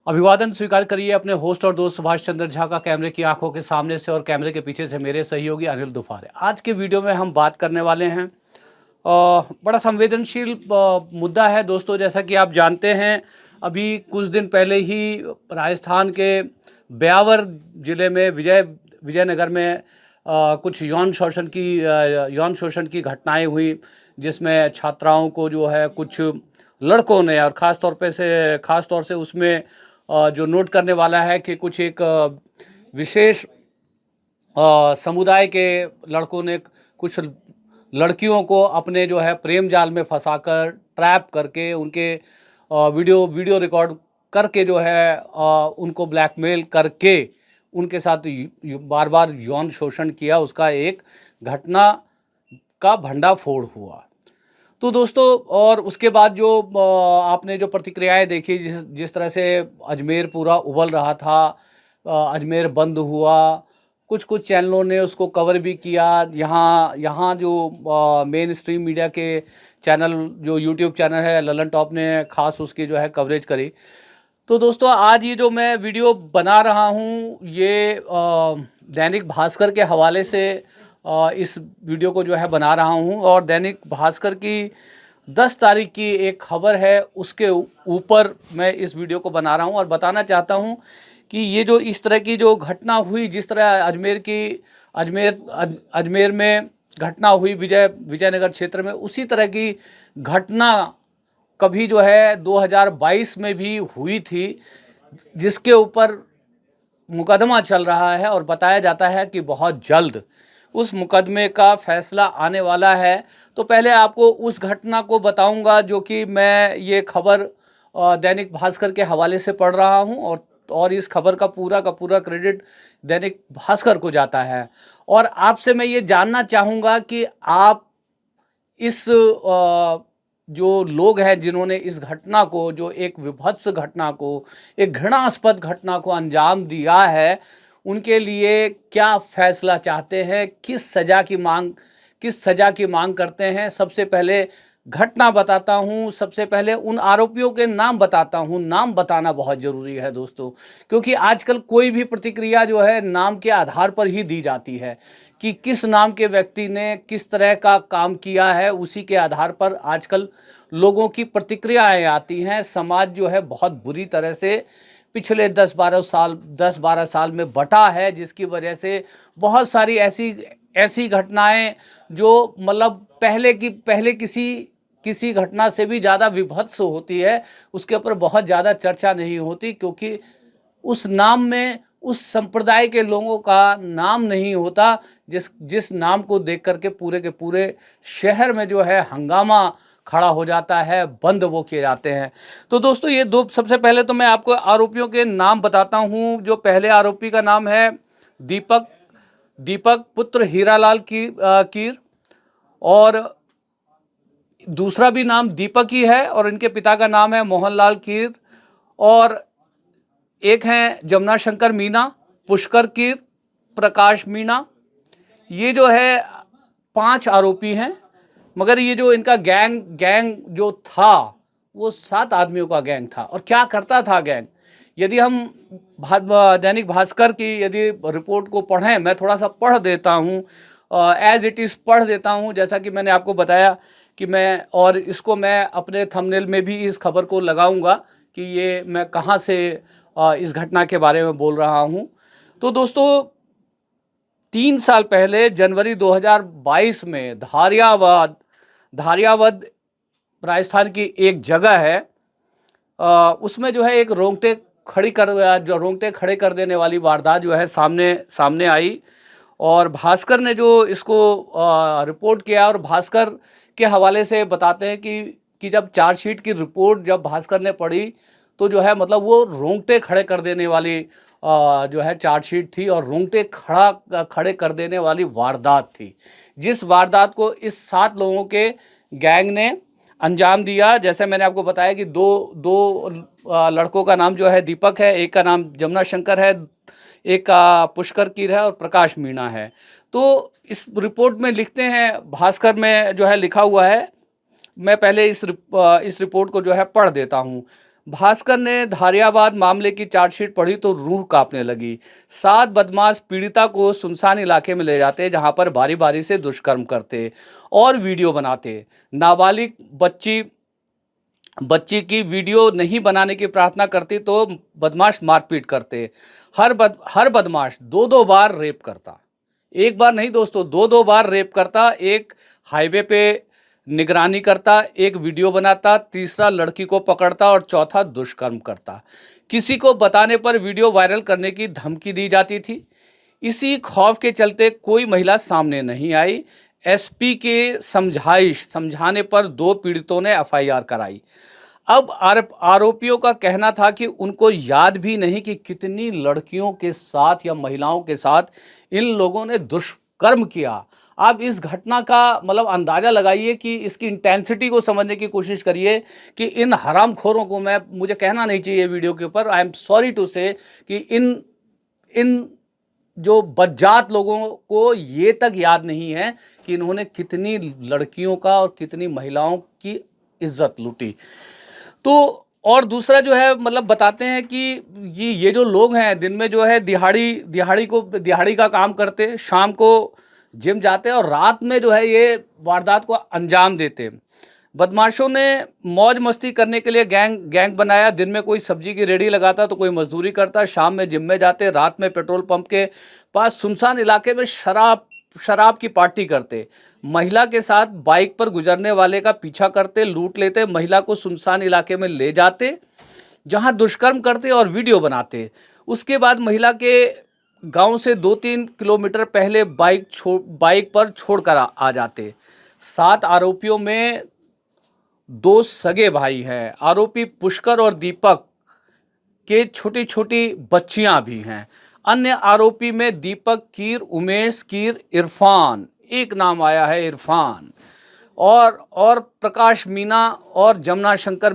अभिवादन स्वीकार करिए अपने होस्ट और दोस्त सुभाष चंद्र झा का कैमरे की आंखों के सामने से और कैमरे के पीछे से मेरे सहयोगी अनिल दुफारे। आज के वीडियो में हम बात करने वाले हैं बड़ा संवेदनशील मुद्दा है दोस्तों। जैसा कि आप जानते हैं, अभी कुछ दिन पहले ही राजस्थान के ब्यावर जिले में विजयनगर में कुछ यौन शोषण की घटनाएं हुई, जिसमें छात्राओं को जो है कुछ लड़कों ने, और ख़ास तौर से उसमें जो नोट करने वाला है कि कुछ एक विशेष समुदाय के लड़कों ने कुछ लड़कियों को अपने जो है प्रेम जाल में फंसाकर ट्रैप करके उनके वीडियो रिकॉर्ड करके जो है उनको ब्लैकमेल करके उनके साथ बार बार यौन शोषण किया। उसका एक घटना का भंडाफोड़ हुआ। तो दोस्तों, और उसके बाद जो आपने जो प्रतिक्रियाएं देखी, जिस तरह से अजमेर पूरा उबल रहा था, अजमेर बंद हुआ, कुछ कुछ चैनलों ने उसको कवर भी किया। यहाँ जो मेन स्ट्रीम मीडिया के चैनल, जो यूट्यूब चैनल है ललन टॉप ने खास उसकी जो है कवरेज करी। तो दोस्तों, आज ये जो मैं वीडियो बना रहा हूँ, ये दैनिक भास्कर के हवाले से इस वीडियो को जो है बना रहा हूँ। और दैनिक भास्कर की 10 तारीख की एक खबर है, उसके ऊपर मैं इस वीडियो को बना रहा हूँ और बताना चाहता हूँ कि ये जो इस तरह की जो घटना हुई, जिस तरह अजमेर में घटना हुई विजयनगर क्षेत्र में, उसी तरह की घटना कभी जो है 2022 में भी हुई थी, जिसके ऊपर मुकदमा चल रहा है और बताया जाता है कि बहुत जल्द उस मुकदमे का फैसला आने वाला है। तो पहले आपको उस घटना को बताऊंगा, जो कि मैं ये खबर दैनिक भास्कर के हवाले से पढ़ रहा हूं, और इस खबर का पूरा क्रेडिट दैनिक भास्कर को जाता है। और आपसे मैं ये जानना चाहूँगा कि आप इस जो लोग हैं जिन्होंने इस घटना को, जो एक विभत्स घटना को, एक घृणास्पद घटना को अंजाम दिया है, उनके लिए क्या फैसला चाहते हैं, किस सज़ा की मांग करते हैं। सबसे पहले घटना बताता हूँ, सबसे पहले उन आरोपियों के नाम बताता हूँ। नाम बताना बहुत ज़रूरी है दोस्तों, क्योंकि आजकल कोई भी प्रतिक्रिया जो है नाम के आधार पर ही दी जाती है कि किस नाम के व्यक्ति ने किस तरह का काम किया है, उसी के आधार पर आजकल लोगों की प्रतिक्रियाएं आती हैं। समाज जो है बहुत बुरी तरह से पिछले 10-12 साल में बटा है, जिसकी वजह से बहुत सारी ऐसी घटनाएं जो मतलब पहले किसी घटना से भी ज़्यादा विभत्स होती है, उसके ऊपर बहुत ज़्यादा चर्चा नहीं होती, क्योंकि उस नाम में उस संप्रदाय के लोगों का नाम नहीं होता, जिस नाम को देख करके पूरे के पूरे शहर में जो है हंगामा खड़ा हो जाता है, बंद वो किए जाते हैं। तो दोस्तों, ये दो, सबसे पहले तो मैं आपको आरोपियों के नाम बताता हूँ। जो पहले आरोपी का नाम है दीपक पुत्र हीरालाल कीर, और दूसरा भी नाम दीपक ही है, और इनके पिता का नाम है मोहनलाल कीर, और एक हैं जमुना शंकर मीना, पुष्कर कीर, प्रकाश मीना। ये जो है 5 आरोपी हैं, मगर ये जो इनका गैंग जो था, वो 7 आदमियों का गैंग था। और क्या करता था गैंग, यदि हम दैनिक भास्कर की यदि रिपोर्ट को पढ़ें, मैं थोड़ा सा पढ़ देता हूँ, एज इट इज़ पढ़ देता हूँ, जैसा कि मैंने आपको बताया कि और इसको मैं अपने थंबनेल में भी इस खबर को लगाऊंगा कि ये मैं कहाँ से इस घटना के बारे में बोल रहा हूँ। तो दोस्तों, 3 साल पहले जनवरी 2022 में धारियावद राजस्थान की एक जगह है, उसमें जो है एक रोंगटे खड़े कर देने वाली वारदात जो है सामने आई। और भास्कर ने जो इसको रिपोर्ट किया, और भास्कर के हवाले से बताते हैं कि जब चार्जशीट की रिपोर्ट जब भास्कर ने पढ़ी, तो जो है मतलब वो रोंगटे खड़े कर देने वाली जो है चार्जशीट थी, और रोंगटे खड़े कर देने वाली वारदात थी, जिस वारदात को इस 7 लोगों के गैंग ने अंजाम दिया। जैसे मैंने आपको बताया कि दो लड़कों का नाम जो है दीपक है, एक का नाम जमुना शंकर है, एक का पुष्कर कीर है, और प्रकाश मीणा है। तो इस रिपोर्ट में लिखते हैं, भास्कर में जो है लिखा हुआ है, मैं पहले इस रिपोर्ट को जो है पढ़ देता हूँ। भास्कर ने धारियावाद मामले की चार्जशीट पढ़ी तो रूह कांपने लगी। 7 बदमाश पीड़िता को सुनसान इलाके में ले जाते, जहां पर बारी बारी से दुष्कर्म करते और वीडियो बनाते। नाबालिग बच्ची बच्ची की वीडियो नहीं बनाने की प्रार्थना करती तो बदमाश मारपीट करते। हर बदमाश दो दो बार रेप करता। एक बार नहीं दोस्तों, दो दो बार रेप करता। एक हाईवे पे निगरानी करता, एक वीडियो बनाता, तीसरा लड़की को पकड़ता और चौथा दुष्कर्म करता। किसी को बताने पर वीडियो वायरल करने की धमकी दी जाती थी। इसी खौफ के चलते कोई महिला सामने नहीं आई। एसपी के समझाने पर 2 पीड़ितों ने एफआईआर कराई। अब आरोपियों का कहना था कि उनको याद भी नहीं कि कितनी लड़कियों के साथ या महिलाओं के साथ इन लोगों ने दुष्कर्म किया। आप इस घटना का मतलब अंदाज़ा लगाइए कि इसकी इंटेंसिटी को समझने की कोशिश करिए कि इन हरामखोरों को, मुझे कहना नहीं चाहिए वीडियो के ऊपर, आई एम सॉरी टू से, कि इन जो बज्जात लोगों को ये तक याद नहीं है कि इन्होंने कितनी लड़कियों का और कितनी महिलाओं की इज्जत लूटी। तो और दूसरा जो है मतलब बताते हैं कि ये जो लोग हैं दिन में जो है दिहाड़ी का काम करते, शाम को जिम जाते और रात में जो है ये वारदात को अंजाम देते। बदमाशों ने मौज मस्ती करने के लिए गैंग बनाया। दिन में कोई सब्जी की रेडी लगाता तो कोई मजदूरी करता, शाम में जिम में जाते, रात में पेट्रोल पंप के पास सुनसान इलाके में शराब की पार्टी करते। महिला के साथ बाइक पर गुजरने वाले का पीछा करते, लूट लेते, महिला को सुनसान इलाके में ले जाते जहां दुष्कर्म करते और वीडियो बनाते। उसके बाद महिला के गांव से 2-3 किलोमीटर पहले बाइक पर छोड़कर आ जाते। 7 आरोपियों में 2 सगे भाई हैं। आरोपी पुष्कर और दीपक के छोटी छोटी बच्चियां भी हैं। अन्य आरोपी में दीपक कीर, उमेश कीर, इरफान, एक नाम आया है इरफान, और प्रकाश मीना और जमुना शंकर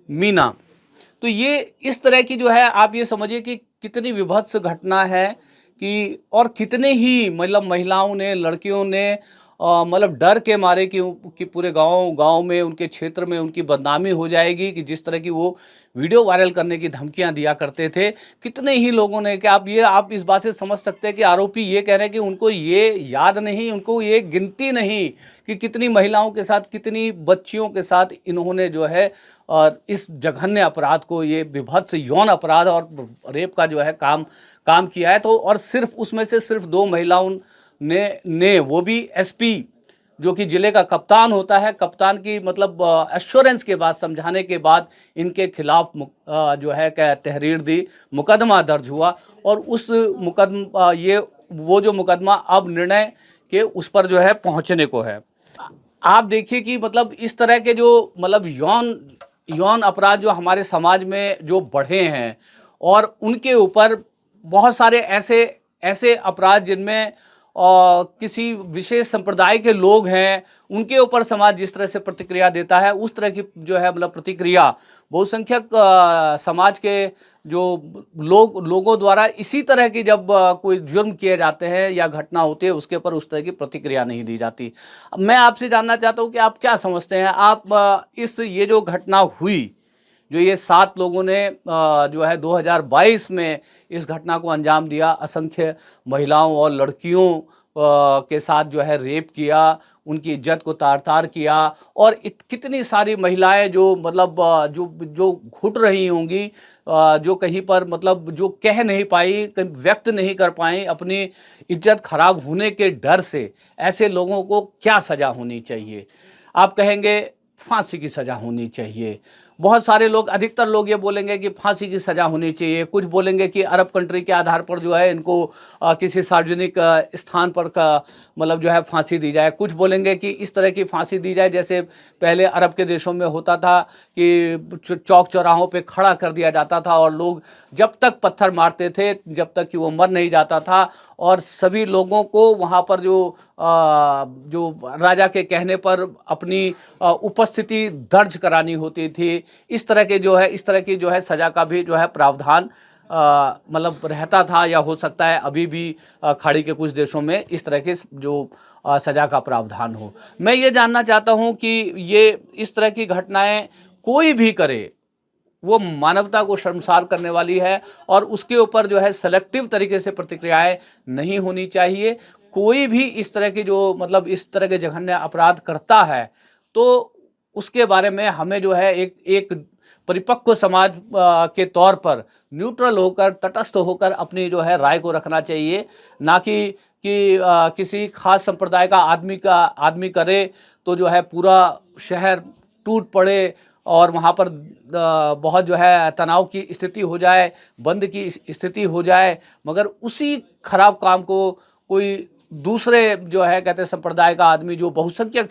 मीना। तो ये इस तरह की जो है, आप ये समझिए कि कितनी विभत्स घटना है कि, और कितने ही मतलब महिलाओं ने, लड़कियों ने मतलब डर के मारे कि पूरे गांव में, उनके क्षेत्र में उनकी बदनामी हो जाएगी, कि जिस तरह की वो वीडियो वायरल करने की धमकियां दिया करते थे। कितने ही लोगों ने, कि आप इस बात से समझ सकते हैं कि आरोपी ये कह रहे हैं कि उनको ये याद नहीं, उनको ये गिनती नहीं कि कितनी महिलाओं के साथ, कितनी बच्चियों के साथ इन्होंने जो है और इस जघन्य अपराध को, ये विभत्स यौन अपराध और रेप का जो है काम किया है। तो और सिर्फ उसमें से सिर्फ 2 महिलाओं ने वो भी एसपी जो कि जिले का कप्तान होता है, कप्तान की मतलब एश्योरेंस के बाद, समझाने के बाद इनके खिलाफ जो है क्या तहरीर दी, मुकदमा दर्ज हुआ। और उस मुकदमा वो जो मुकदमा अब निर्णय के उस पर जो है पहुंचने को है। आप देखिए कि मतलब इस तरह के जो मतलब यौन अपराध जो हमारे समाज में जो बढ़े हैं, और उनके ऊपर बहुत सारे ऐसे अपराध जिनमें किसी विशेष संप्रदाय के लोग हैं, उनके ऊपर समाज जिस तरह से प्रतिक्रिया देता है, उस तरह की जो है मतलब प्रतिक्रिया बहुसंख्यक समाज के जो लोगों द्वारा इसी तरह की जब कोई जुर्म किए जाते हैं या घटना होती है, उसके ऊपर उस तरह की प्रतिक्रिया नहीं दी जाती। मैं आपसे जानना चाहता हूं कि आप क्या समझते हैं, आप ये जो घटना हुई, जो ये 7 लोगों ने जो है 2022 में इस घटना को अंजाम दिया, असंख्य महिलाओं और लड़कियों के साथ जो है रेप किया, उनकी इज्जत को तार-तार किया, और कितनी सारी महिलाएं जो मतलब जो घुट रही होंगी, जो कहीं पर मतलब जो कह नहीं पाई, व्यक्त नहीं कर पाई अपनी इज्जत खराब होने के डर से, ऐसे लोगों को क्या सज़ा होनी चाहिए? आप कहेंगे फांसी की सज़ा होनी चाहिए। बहुत सारे लोग, अधिकतर लोग ये बोलेंगे कि फांसी की सज़ा होनी चाहिए। कुछ बोलेंगे कि अरब कंट्री के आधार पर जो है इनको किसी सार्वजनिक स्थान पर मतलब जो है फांसी दी जाए। कुछ बोलेंगे कि इस तरह की फांसी दी जाए जैसे पहले अरब के देशों में होता था कि चौक चौराहों पे खड़ा कर दिया जाता था, और लोग जब तक पत्थर मारते थे जब तक कि वो मर नहीं जाता था, और सभी लोगों को वहाँ पर जो राजा के कहने पर अपनी उपस्थिति दर्ज करानी होती थी। इस तरह की जो है सज़ा का भी जो है प्रावधान मतलब रहता था, या हो सकता है अभी भी खाड़ी के कुछ देशों में इस तरह के जो सज़ा का प्रावधान हो। मैं ये जानना चाहता हूँ कि ये इस तरह की घटनाएँ कोई भी करे, वो मानवता को शर्मसार करने वाली है, और उसके ऊपर जो है सेलेक्टिव तरीके से प्रतिक्रियाएँ नहीं होनी चाहिए। कोई भी इस तरह की जो मतलब इस तरह के जघन्य अपराध करता है, तो उसके बारे में हमें जो है एक एक परिपक्व समाज के तौर पर न्यूट्रल होकर, तटस्थ होकर अपनी जो है राय को रखना चाहिए, ना कि किसी खास संप्रदाय का आदमी करे तो जो है पूरा शहर टूट पड़े, और वहाँ पर बहुत जो है तनाव की स्थिति हो जाए, बंद की स्थिति हो जाए, मगर उसी खराब काम को कोई दूसरे जो है कहते हैं संप्रदाय का आदमी, जो बहुसंख्यक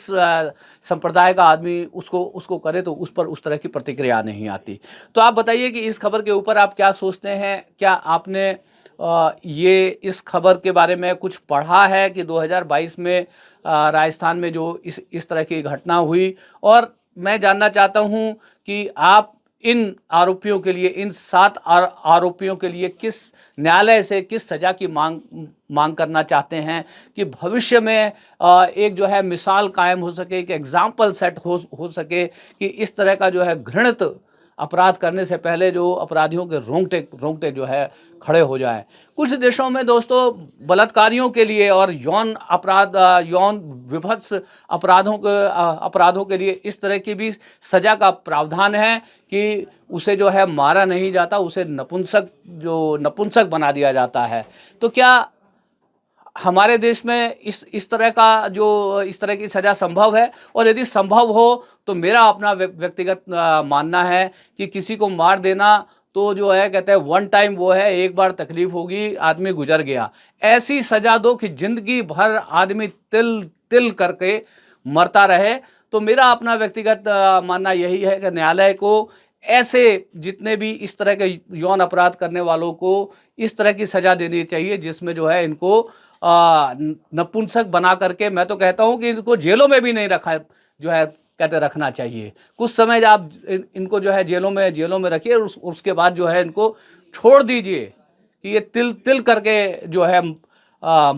संप्रदाय का आदमी उसको करे, तो उस पर उस तरह की प्रतिक्रिया नहीं आती। तो आप बताइए कि इस खबर के ऊपर आप क्या सोचते हैं? क्या आपने ये इस खबर के बारे में कुछ पढ़ा है कि 2022 में राजस्थान में जो इस तरह की घटना हुई? और मैं जानना चाहता हूं कि आप इन आरोपियों के लिए, इन 7 आरोपियों के लिए किस न्यायालय से किस सज़ा की मांग करना चाहते हैं, कि भविष्य में एक जो है मिसाल कायम हो सके, एक एग्जाम्पल सेट हो सके, कि इस तरह का जो है घृणित अपराध करने से पहले जो अपराधियों के रोंगटे जो है खड़े हो जाएं। कुछ देशों में दोस्तों बलात्कारियों के लिए और यौन विभत्स अपराधों के लिए इस तरह की भी सज़ा का प्रावधान है कि उसे जो है मारा नहीं जाता, उसे नपुंसक बना दिया जाता है। तो क्या हमारे देश में इस तरह की सज़ा संभव है? और यदि संभव हो तो मेरा अपना व्यक्तिगत मानना है कि किसी को मार देना तो जो है कहते हैं वन टाइम, वो है एक बार तकलीफ होगी, आदमी गुजर गया। ऐसी सज़ा दो कि ज़िंदगी भर आदमी तिल तिल करके मरता रहे। तो मेरा अपना व्यक्तिगत मानना यही है कि न्यायालय को ऐसे जितने भी इस तरह के यौन अपराध करने वालों को इस तरह की सज़ा देनी चाहिए, जिसमें जो है इनको नपुंसक बना करके, मैं तो कहता हूं कि इनको जेलों में भी नहीं रखा जो है कहते रखना चाहिए। कुछ समय आप इनको जो है जेलों में रखिए, और उसके बाद जो है इनको छोड़ दीजिए कि ये तिल तिल करके जो है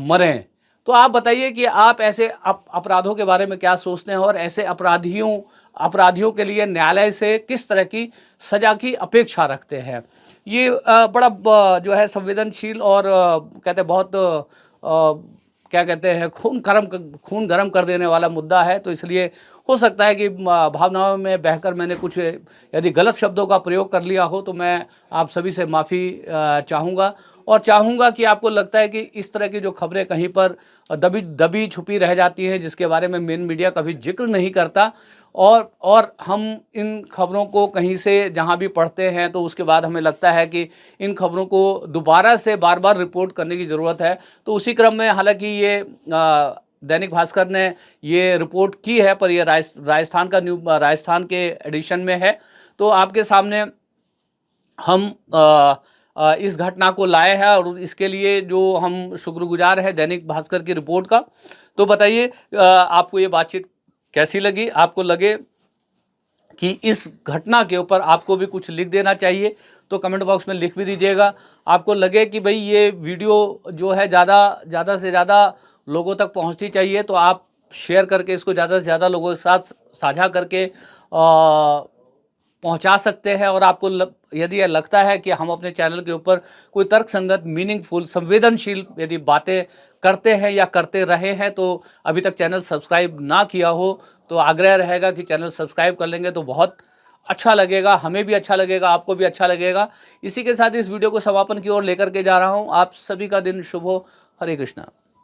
मरें। तो आप बताइए कि आप ऐसे अपराधों के बारे में क्या सोचते हैं, और ऐसे अपराधियों के लिए न्यायालय से किस तरह की सज़ा की अपेक्षा रखते हैं? ये बड़ा जो है संवेदनशील और कहते हैं बहुत क्या कहते हैं खून गर्म कर देने वाला मुद्दा है। तो इसलिए हो सकता है कि भावनाओं में बहकर मैंने कुछ यदि गलत शब्दों का प्रयोग कर लिया हो, तो मैं आप सभी से माफ़ी चाहूँगा, और चाहूँगा कि आपको लगता है कि इस तरह की जो खबरें कहीं पर दबी छुपी रह जाती हैं, जिसके बारे में मेन मीडिया कभी जिक्र नहीं करता, और हम इन खबरों को कहीं से जहाँ भी पढ़ते हैं तो उसके बाद हमें लगता है कि इन खबरों को दोबारा से बार-बार रिपोर्ट करने की ज़रूरत है। तो उसी क्रम में हालाँकि ये दैनिक भास्कर ने ये रिपोर्ट की है, पर ये राजस्थान के एडिशन में है। तो आपके सामने हम इस घटना को लाए हैं, और इसके लिए जो हम शुक्रगुजार हैं दैनिक भास्कर की रिपोर्ट का। तो बताइए आपको ये बातचीत कैसी लगी? आपको लगे कि इस घटना के ऊपर आपको भी कुछ लिख देना चाहिए तो कमेंट बॉक्स में लिख भी दीजिएगा। आपको लगे कि भाई ये वीडियो जो है ज़्यादा से ज़्यादा लोगों तक पहुंचनी चाहिए, तो आप शेयर करके इसको ज़्यादा से ज़्यादा लोगों के साथ साझा करके पहुंचा सकते हैं। और आपको यदि यह लगता है कि हम अपने चैनल के ऊपर कोई तर्कसंगत, मीनिंगफुल, संवेदनशील यदि बातें करते हैं या करते रहे हैं, तो अभी तक चैनल सब्सक्राइब ना किया हो तो आग्रह रहेगा कि चैनल सब्सक्राइब कर लेंगे तो बहुत अच्छा लगेगा, हमें भी अच्छा लगेगा, आपको भी अच्छा लगेगा। इसी के साथ इस वीडियो को समापन की ओर लेकर के जा रहा हूँ। आप सभी का दिन शुभ हो। हरे कृष्णा।